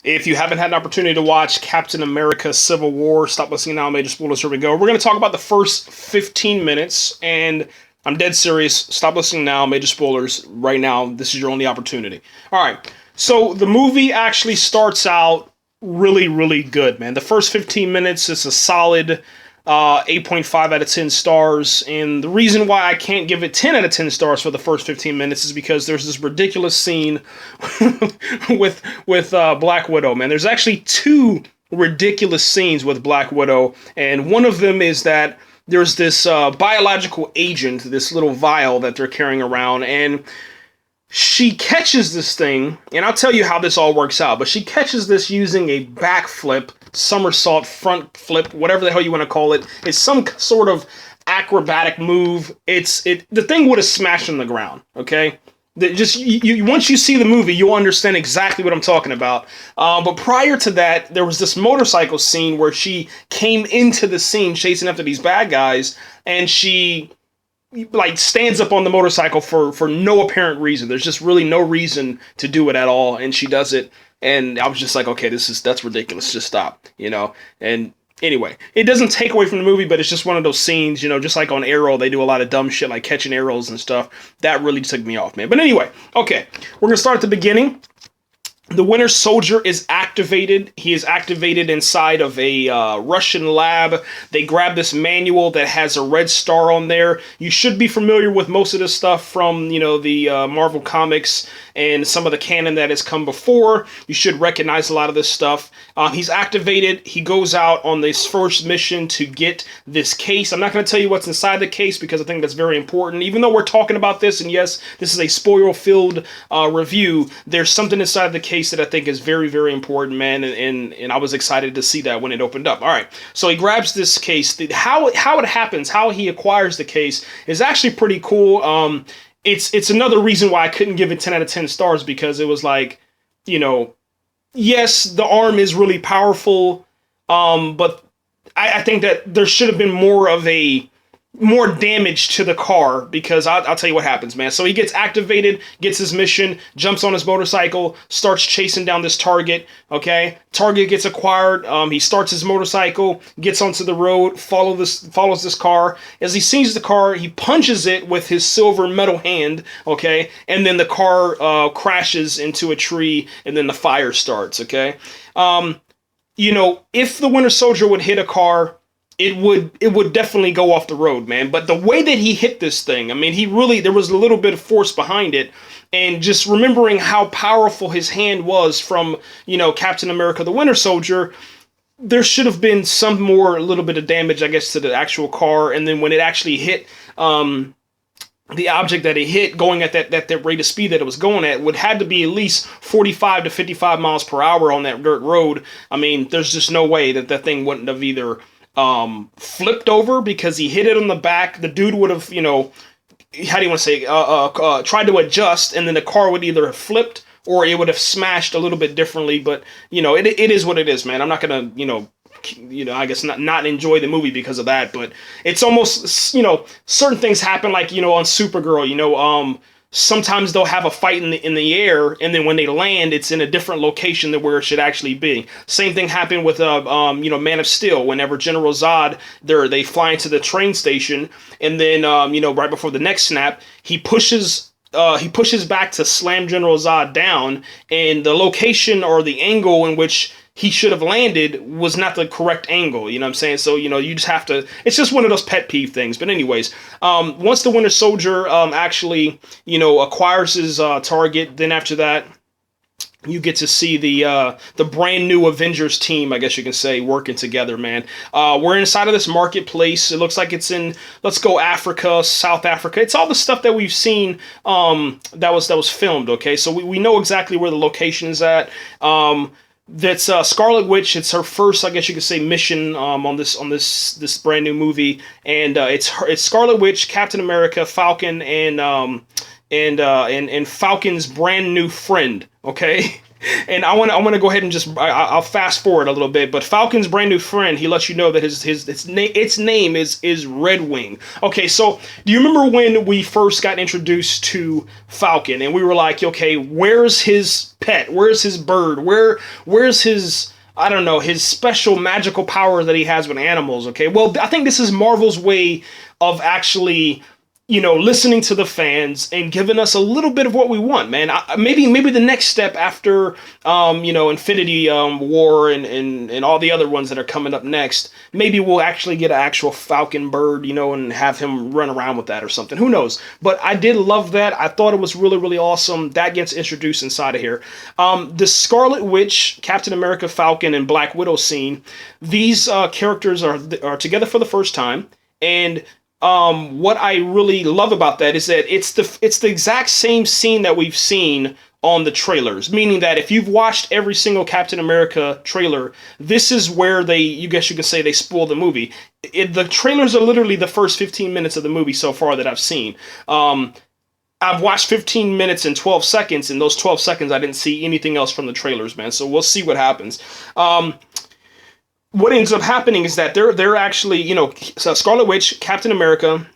If you haven't had an opportunity to watch Captain America Civil War, stop listening now, major spoilers, here we go. We're going to talk about the first 15 minutes, and I'm dead serious. Stop listening now, major spoilers, right now. This is your only opportunity. All right, so the movie actually starts out really, really good, man. The first 15 minutes is a solid 8.5 out of 10 stars. And the reason why I can't give it 10 out of 10 stars for the first 15 minutes is because there's this ridiculous scene with Black Widow, man. There's actually two ridiculous scenes with Black Widow, and one of them is that there's this biological agent, this little vial that they're carrying around, and she catches this thing, and I'll tell you how this all works out, but she catches this using a backflip, somersault, front flip, whatever the hell you want to call it. It's some sort of acrobatic move. The thing would have smashed on the ground, okay? Once you see the movie, you'll understand exactly what I'm talking about. But prior to that, there was this motorcycle scene where she came into the scene chasing after these bad guys, and she like stands up on the motorcycle for no apparent reason. There's just really no reason to do it at all, and she does it. And I was just like, okay, that's ridiculous. Just stop, And anyway, it doesn't take away from the movie, but it's just one of those scenes, just like on Arrow, they do a lot of dumb shit like catching arrows and stuff. That really took me off, man. But anyway, okay, we're gonna start at the beginning. The Winter Soldier is activated. He is activated inside of a Russian lab. They grab this manual that has a red star on there. You should be familiar with most of this stuff from, the Marvel Comics and some of the canon that has come before. You should recognize a lot of this stuff. He's activated. He goes out on this first mission to get this case. I'm not going to tell you what's inside the case because I think that's very important. Even though we're talking about this, and yes, this is a spoiler-filled review, there's something inside the case that I think is very, very important, man, and I was excited to see that when it opened up. All right, so he grabs this case. How it happens, how he acquires the case is actually pretty cool. It's another reason why I couldn't give it 10 out of 10 stars, because it was like, yes, the arm is really powerful, but I think that there should have been more damage to the car, because I'll tell you what happens, man. So he gets activated, gets his mission, jumps on his motorcycle, starts chasing down this target, okay? Target gets acquired, he starts his motorcycle, gets onto the road, follows this car. As he sees the car, he punches it with his silver metal hand, okay? And then the car crashes into a tree, and then the fire starts, okay? If the Winter Soldier would hit a car, it would definitely go off the road, man. But the way that he hit this thing, I mean, there was a little bit of force behind it. And just remembering how powerful his hand was from, Captain America, the Winter Soldier, there should have been a little bit of damage, I guess, to the actual car. And then when it actually hit, the object that it hit, going at that rate of speed that it was going at, would had to be at least 45 to 55 miles per hour on that dirt road. I mean, there's just no way that thing wouldn't have either flipped over, because he hit it on the back. The dude would have, how do you want to say, tried to adjust, and then the car would either have flipped or it would have smashed a little bit differently. But, it is what it is, man. I'm not going to, I guess not enjoy the movie because of that, but it's almost, certain things happen, like, on Supergirl, sometimes they'll have a fight in the air, and then when they land, it's in a different location than where it should actually be. Same thing happened with Man of Steel. Whenever General Zod, they fly into the train station, and then right before the next snap, he pushes back to slam General Zod down, and the location or the angle in which he should have landed was not the correct angle, you know what I'm saying? So, you just have to, it's just one of those pet peeve things. But anyways, once the Winter Soldier actually, acquires his target, then after that, you get to see the brand new Avengers team, I guess you can say, working together, man. We're inside of this marketplace. It looks like it's in, let's go Africa, South Africa. It's all the stuff that we've seen that was filmed, okay? So we know exactly where the location is at. That's Scarlet Witch. It's her first, I guess you could say, mission on this brand new movie, and it's Scarlet Witch, Captain America, Falcon, and Falcon's brand new friend. Okay, And I want to go ahead and just I'll fast forward a little bit. But Falcon's brand new friend, he lets you know that its name is Red Wing. Okay, so do you remember when we first got introduced to Falcon and we were like, okay, where's his pet? Where's his bird? Where's his, I don't know, his special magical power that he has with animals? Okay, well, I think this is Marvel's way of actually, listening to the fans and giving us a little bit of what we want, man. Maybe the next step after, Infinity War and all the other ones that are coming up next, maybe we'll actually get an actual Falcon bird, and have him run around with that or something. Who knows? But I did love that. I thought it was really, really awesome. That gets introduced inside of here. The Scarlet Witch, Captain America, Falcon, and Black Widow scene. These characters are together for the first time, and what I really love about that is that it's the exact same scene that we've seen on the trailers. Meaning that if you've watched every single Captain America trailer, this is where you guess you could say they spoil the movie. The trailers are literally the first 15 minutes of the movie so far that I've seen. I've watched 15 minutes and 12 seconds. In those 12 seconds, I didn't see anything else from the trailers, man. So we'll see what happens. What ends up happening is that they're actually, so Scarlet Witch, Captain America,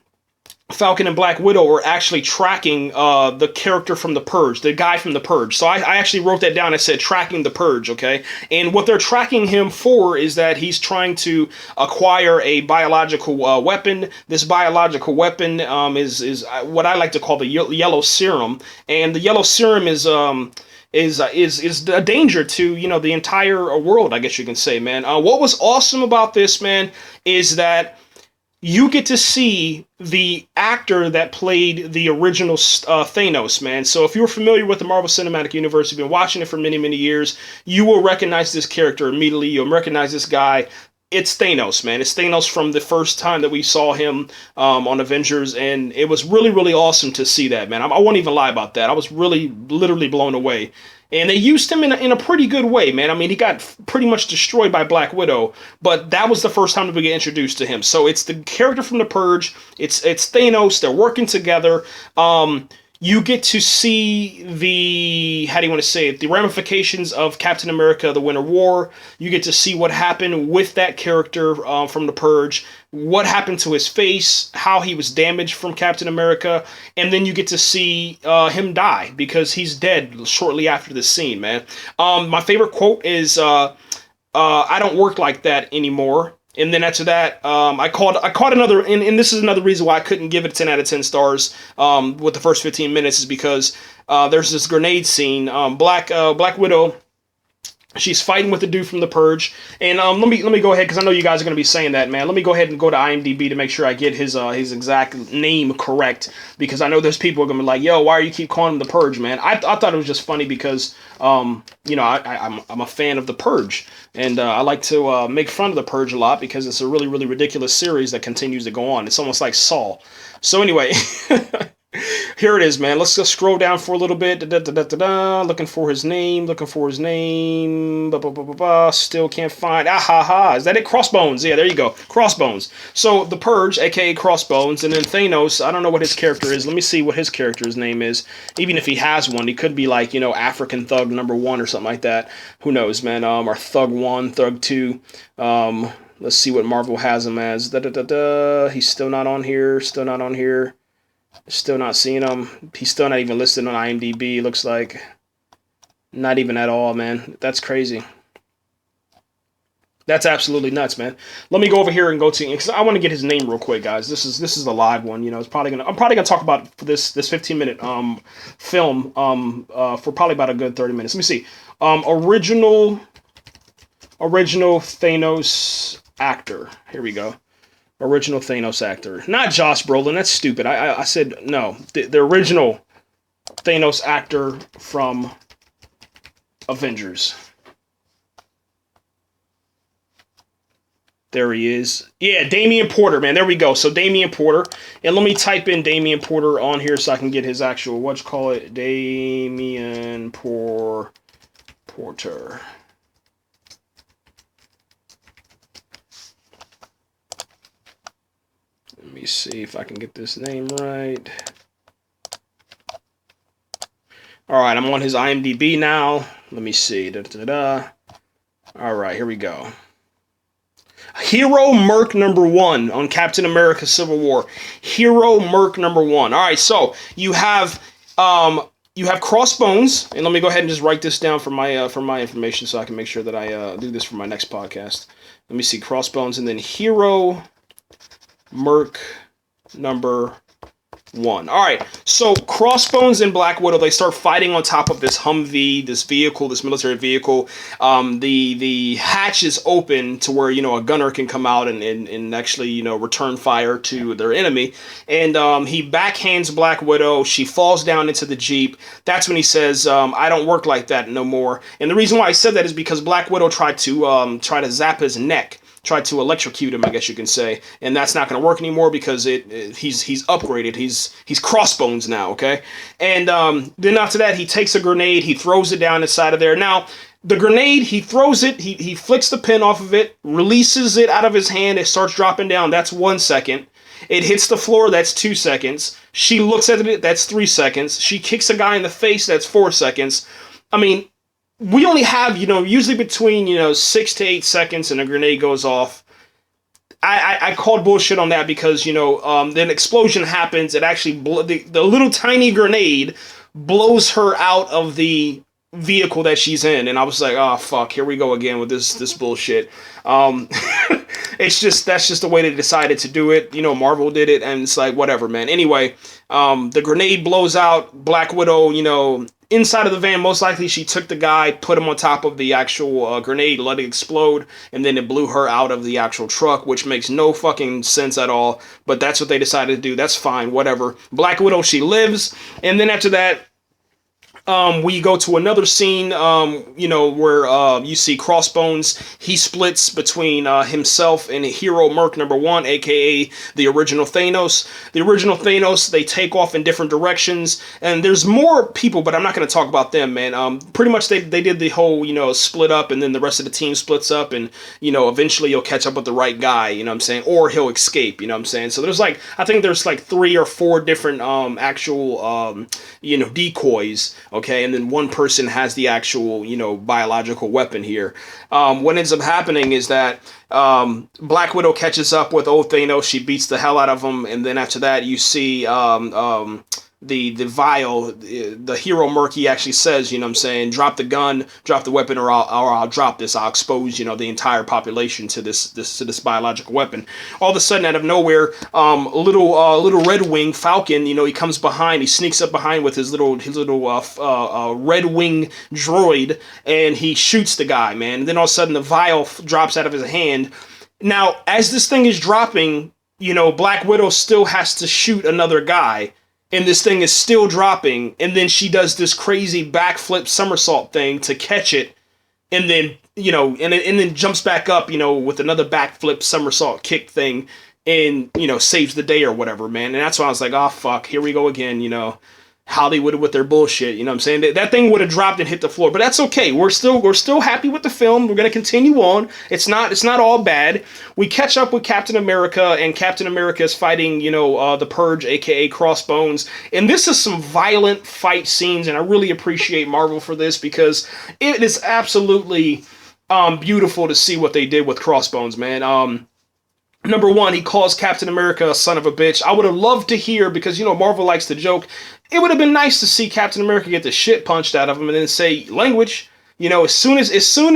Falcon, and Black Widow are actually tracking the character from The Purge, the guy from The Purge. So I actually wrote that down. I said tracking The Purge, okay? And what they're tracking him for is that he's trying to acquire a biological weapon. This biological weapon is what I like to call the yellow serum, and the yellow serum is a danger to the entire world, I guess you can say, man. What was awesome about this, man, is that you get to see the actor that played the original Thanos, man. So if you're familiar with the Marvel Cinematic Universe, you've been watching it for many, many years, you will recognize this character immediately. You'll recognize this guy. It's Thanos, man. It's Thanos from the first time that we saw him on Avengers, and it was really, really awesome to see that, man. I won't even lie about that. I was really, literally blown away. And they used him in a pretty good way, man. I mean, he got pretty much destroyed by Black Widow, but that was the first time that we get introduced to him. So it's the character from The Purge. It's Thanos. They're working together. You get to see how do you want to say it, the ramifications of Captain America, the Winter War. You get to see what happened with that character from The Purge, what happened to his face, how he was damaged from Captain America, and then you get to see him die, because he's dead shortly after this scene, man. My favorite quote is, I don't work like that anymore. And then after that, I caught another, and this is another reason why I couldn't give it 10 out of 10 stars with the first 15 minutes, is because there's this grenade scene. Black Widow, she's fighting with the dude from The Purge, and let me go ahead, because I know you guys are going to be saying that, man. Let me go ahead and go to IMDb to make sure I get his exact name correct, because I know there's people who are going to be like, yo, why are you keep calling him The Purge, man? I thought it was just funny because, I'm a fan of The Purge, and I like to make fun of The Purge a lot, because it's a really, really ridiculous series that continues to go on. It's almost like Saw. So anyway, here it is, man. Let's just scroll down for a little bit. Looking for his name. Still can't find. Ah ha ha. Is that it? Crossbones. Yeah, there you go. Crossbones. So The Purge, aka Crossbones, and then Thanos. I don't know what his character is. Let me see what his character's name is. Even if he has one, he could be like, African Thug #1 or something like that. Who knows, man? Or Thug 1, Thug 2. Let's see what Marvel has him as. He's still not on here. Still not seeing him. He's still not even listed on IMDb, looks like. Not even at all, man. That's crazy. That's absolutely nuts, man. Let me go over here and go to, because I want to get his name real quick, guys. This is the live one. I'm probably gonna talk about this 15-minute film for probably about a good 30 minutes. Let me see. Original Thanos actor. Here we go. Original Thanos actor. Not Josh Brolin. That's stupid. I said no. The original Thanos actor from Avengers. There he is. Yeah, Damian Porter, man. There we go. So Damian Porter. And let me type in Damian Porter on here so I can get his actual, Damian Porter. Let me see if I can get this name right. All right, I'm on his IMDb now. Let me see. All right, here we go. Hero Merc #1 on Captain America Civil War. Hero Merc #1. All right, so you have Crossbones, and let me go ahead and just write this down for my information so I can make sure that I do this for my next podcast. Let me see Crossbones, and then Hero Merc #1. All right, so Crossbones and Black Widow, they start fighting on top of this Humvee, this vehicle, this military vehicle. The hatch is open to where, a gunner can come out and actually, return fire to their enemy. And he backhands Black Widow. She falls down into the Jeep. That's when he says, I don't work like that no more. And the reason why I said that is because Black Widow tried to zap his neck. Tried to electrocute him, I guess you can say, and that's not going to work anymore because he's upgraded. He's Crossbones now, okay? And then after that, he takes a grenade, he throws it down inside of there. Now, the grenade, he throws it, he flicks the pin off of it, releases it out of his hand, it starts dropping down. That's 1 second. It hits the floor, that's 2 seconds. She looks at it, that's 3 seconds. She kicks a guy in the face, that's 4 seconds. I mean, we only have, usually between, 6 to 8 seconds and a grenade goes off. I called bullshit on that because, then an explosion happens. It actually, the little tiny grenade blows her out of the vehicle that she's in. And I was like, oh, fuck, here we go again with this bullshit. That's just the way they decided to do it. Marvel did it, and it's like, whatever, man. Anyway, the grenade blows out. Black Widow, inside of the van, most likely she took the guy, put him on top of the actual grenade, let it explode, and then it blew her out of the actual truck, which makes no fucking sense at all. But that's what they decided to do. That's fine, whatever. Black Widow, she lives, and then after that, we go to another scene, where you see Crossbones. He splits between himself and Hero Merc #1, aka the original Thanos. The original Thanos, they take off in different directions, and there's more people, but I'm not going to talk about them, man. Pretty much they did the whole, split up, and then the rest of the team splits up, and, eventually you'll catch up with the right guy, you know what I'm saying? Or he'll escape, you know what I'm saying? So there's I think there's 3 or 4 different actual, decoys. Okay, and then one person has the actual, biological weapon here. What ends up happening is that Black Widow catches up with old Thanos. She beats the hell out of him, and then after that, you see the vial, the Hero Merc, he actually says, drop the gun, drop the weapon, or I'll drop this. I'll expose, the entire population to this biological weapon. All of a sudden, out of nowhere, little Red Wing Falcon, he comes behind, he sneaks up behind with his little Red Wing droid, and he shoots the guy, man. And then all of a sudden, the vial drops out of his hand. Now, as this thing is dropping, Black Widow still has to shoot another guy. And this thing is still dropping, and then she does this crazy backflip somersault thing to catch it, and then, and then jumps back up, with another backflip somersault kick thing, and, saves the day or whatever, man. And that's why I was like, oh, fuck, here we go again, Hollywood with their bullshit, you know what I'm saying? That thing would have dropped and hit the floor, but that's okay. We're still happy with the film. We're gonna continue on. It's not all bad. We catch up with Captain America, and Captain America is fighting, the Purge, aka Crossbones, and this is some violent fight scenes, and I really appreciate Marvel for this because it is absolutely beautiful to see what they did with Crossbones, man. #1, he calls Captain America a son of a bitch. I would have loved to hear, because, Marvel likes to joke, it would have been nice to see Captain America get the shit punched out of him and then say, language. As soon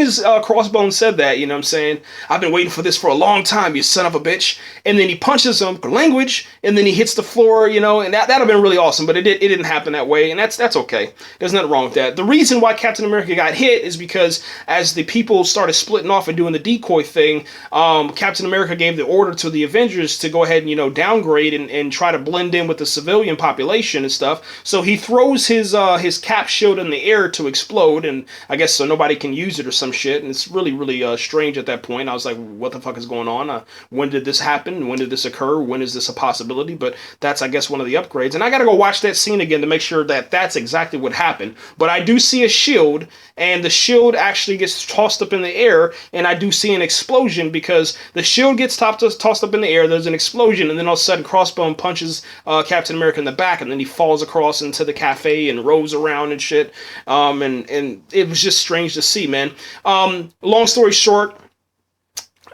as Crossbones said that, you know what I'm saying? I've been waiting for this for a long time, you son of a bitch. And then he punches him, language, and then he hits the floor, and that'd have been really awesome, but it didn't happen that way, and that's okay. There's nothing wrong with that. The reason why Captain America got hit is because as the people started splitting off and doing the decoy thing, Captain America gave the order to the Avengers to go ahead and, downgrade and try to blend in with the civilian population and stuff. So he throws his cap shield in the air to explode, and I guess guess so nobody can use it or some shit. And it's really, really strange at that point. I was like, what the fuck is going on? When did this happen? When did this occur? When is this a possibility? But that's, I guess, one of the upgrades. And I got to go watch that scene again to make sure that that's exactly what happened. But I do see a shield, and the shield actually gets tossed up in the air, and I do see an explosion because the shield gets tossed up in the air. There's an explosion, and then all of a sudden Crossbone punches Captain America in the back, and then he falls across into the cafe and rolls around and shit. And it was just strange to see, man. Long story short,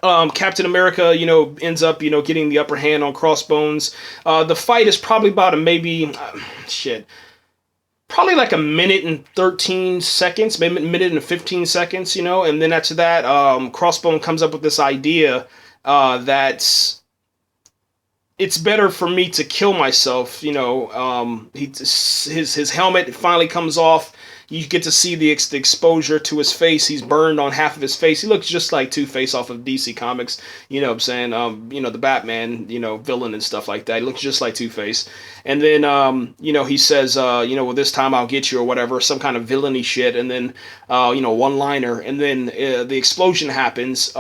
Captain America, ends up, getting the upper hand on Crossbones. The fight is probably about probably like a minute and 13 seconds, maybe a minute and 15 seconds, and then after that, Crossbone comes up with this idea that it's better for me to kill myself. His helmet finally comes off. You get to see the exposure to his face. He's burned on half of his face. He looks just like Two-Face off of DC Comics. You know what I'm saying? The Batman, villain and stuff like that. He looks just like Two-Face. And then, he says, well, this time I'll get you or whatever, some kind of villainy shit. And then, one-liner. And then the explosion happens.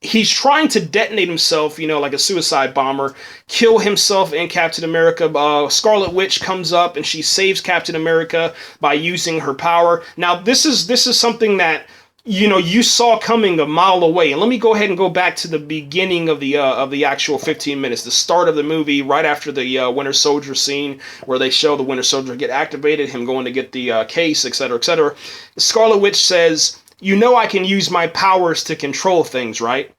He's trying to detonate himself, like a suicide bomber, kill himself and Captain America. Scarlet Witch comes up and she saves Captain America by using her power. Now, this is something that, you saw coming a mile away. And let me go ahead and go back to the beginning of the actual 15 minutes, the start of the movie, right after the Winter Soldier scene where they show the Winter Soldier get activated, him going to get the case, etc., etc. Scarlet Witch says, I can use my powers to control things, right?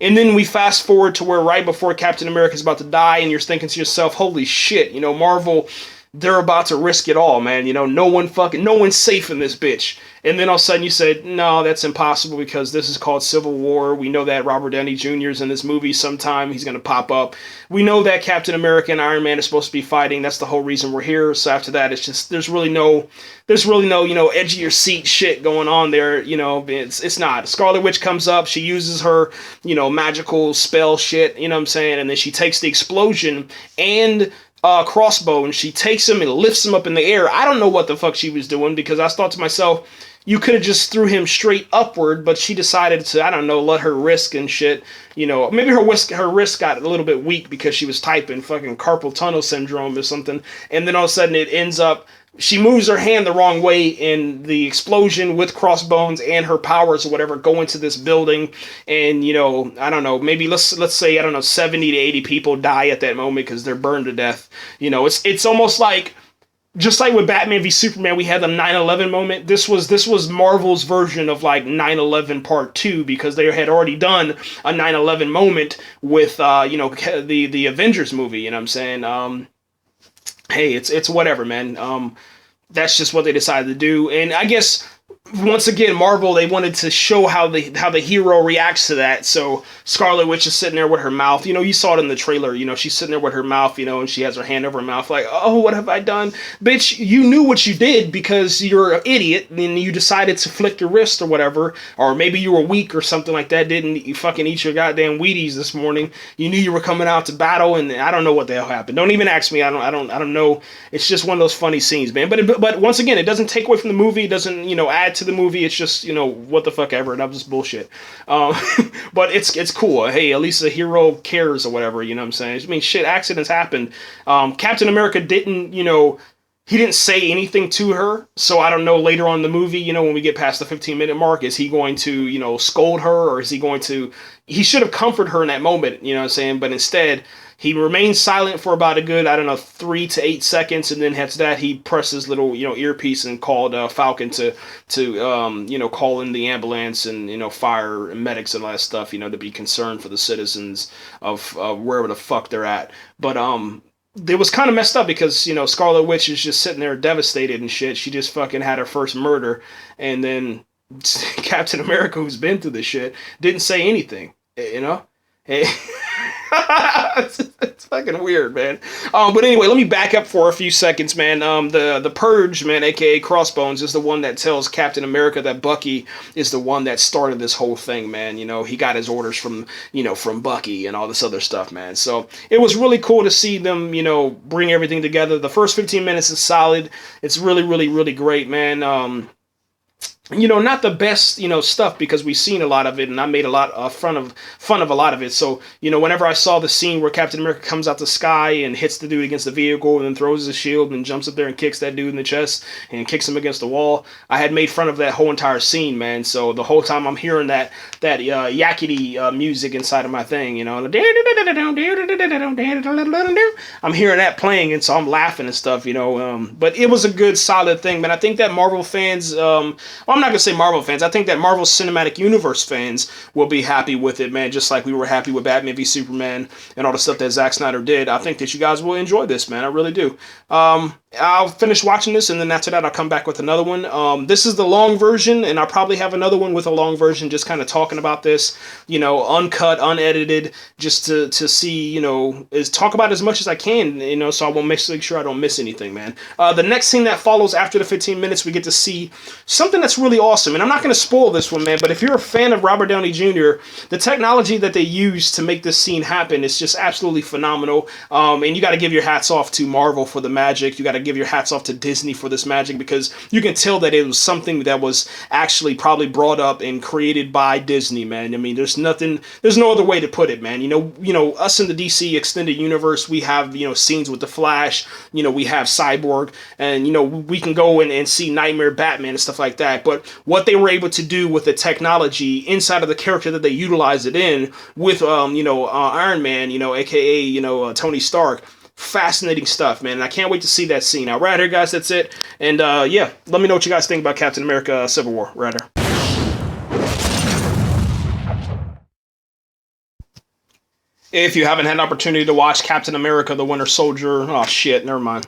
And then we fast forward to where right before Captain America's about to die, and you're thinking to yourself, holy shit, Marvel, they're about to risk it all, man. No one's safe in this bitch. And then all of a sudden you said, no, that's impossible because this is called Civil War. We know that Robert Downey Jr. is in this movie sometime. He's going to pop up. We know that Captain America and Iron Man are supposed to be fighting. That's the whole reason we're here. So after that, it's just, there's really no, edge of your seat shit going on there. It's not. Scarlet Witch comes up. She uses her, magical spell shit, you know what I'm saying? And then she takes the explosion and Crossbones. She takes him and lifts him up in the air. I don't know what the fuck she was doing because I thought to myself, you could have just threw him straight upward, but she decided to, I don't know, let her wrist and shit, maybe her wrist got a little bit weak because she was typing fucking carpal tunnel syndrome or something, and then all of a sudden it ends up, she moves her hand the wrong way in the explosion with Crossbones and her powers or whatever go into this building, and I don't know, maybe let's say, I don't know, 70 to 80 people die at that moment because they're burned to death. It's almost like, just like with Batman v Superman, we had the 9/11 moment. This was Marvel's version of like 9/11 Part 2 because they had already done a 9/11 moment with the Avengers movie. You know what I'm saying? Hey, it's whatever, man. That's just what they decided to do, and I guess once again, Marvel, they wanted to show how the hero reacts to that. So Scarlet Witch is sitting there with her mouth. You saw it in the trailer. She's sitting there with her mouth, and she has her hand over her mouth like, oh, what have I done? Bitch, you knew what you did because you're an idiot and you decided to flick your wrist or whatever. Or maybe you were weak or something like that. Didn't you fucking eat your goddamn Wheaties this morning? You knew you were coming out to battle, and I don't know what the hell happened. Don't even ask me. I don't know. It's just one of those funny scenes, man. But once again, it doesn't take away from the movie. It doesn't, add to the movie. It's just, what the fuck ever. That was just bullshit. But it's cool. Hey, at least the hero cares or whatever, you know what I'm saying? I mean, shit, accidents happened. Captain America didn't, he didn't say anything to her. So I don't know later on in the movie, when we get past the 15-minute mark, is he going to, scold her, or is he going to, he should have comforted her in that moment, you know what I'm saying? But instead, he remains silent for about a good, 3 to 8 seconds, and then after that, he pressed his little, earpiece and called Falcon to call in the ambulance and, fire and medics and all that stuff, to be concerned for the citizens of wherever the fuck they're at. But, it was kind of messed up because, Scarlet Witch is just sitting there devastated and shit. She just fucking had her first murder, and then Captain America, who's been through this shit, didn't say anything, Hey. It's fucking weird, man. But anyway, let me back up for a few seconds, man. The Purge, man, aka Crossbones, is the one that tells Captain America that Bucky is the one that started this whole thing, man. He got his orders from Bucky and all this other stuff, man. So it was really cool to see them, bring everything together. The first 15 minutes is solid. It's really, really, really great, man. not the best, stuff, because we've seen a lot of it, and I made a lot of fun of a lot of it. So, whenever I saw the scene where Captain America comes out the sky and hits the dude against the vehicle, and then throws his shield and jumps up there and kicks that dude in the chest and kicks him against the wall, I had made fun of that whole entire scene, man. So the whole time I'm hearing that yakety music inside of my thing, I'm hearing that playing, and so I'm laughing and stuff, But it was a good, solid thing, man. I think that Marvel fans, well, I'm not gonna say Marvel fans. I think that Marvel Cinematic Universe fans will be happy with it, man. Just like we were happy with Batman v Superman and all the stuff that Zack Snyder did. I think that you guys will enjoy this, man. I really do. I'll finish watching this, and then after that, I'll come back with another one. This is the long version, and I'll probably have another one with a long version, just kind of talking about this, uncut, unedited, just to see, is talk about as much as I can, so I won't make sure I don't miss anything, man. The next scene that follows after the 15 minutes, we get to see something that's really awesome, and I'm not going to spoil this one, man, but if you're a fan of Robert Downey Jr., the technology that they use to make this scene happen is just absolutely phenomenal, and you got to give your hats off to Marvel for the magic. You got to give your hats off to Disney for this magic, because you can tell that it was something that was actually probably brought up and created by Disney, man. I mean, there's no other way to put it, man. Us in the DC extended universe, we have, scenes with the Flash, we have Cyborg, and, we can go and see Nightmare Batman and stuff like that. But what they were able to do with the technology inside of the character that they utilized it in with, Iron Man, aka, Tony Stark, fascinating stuff, man. And I can't wait to see that scene. Now, right here, guys, that's it. And yeah, let me know what you guys think about Captain America Civil War. Right here. If you haven't had an opportunity to watch Captain America the Winter Soldier, oh shit, never mind.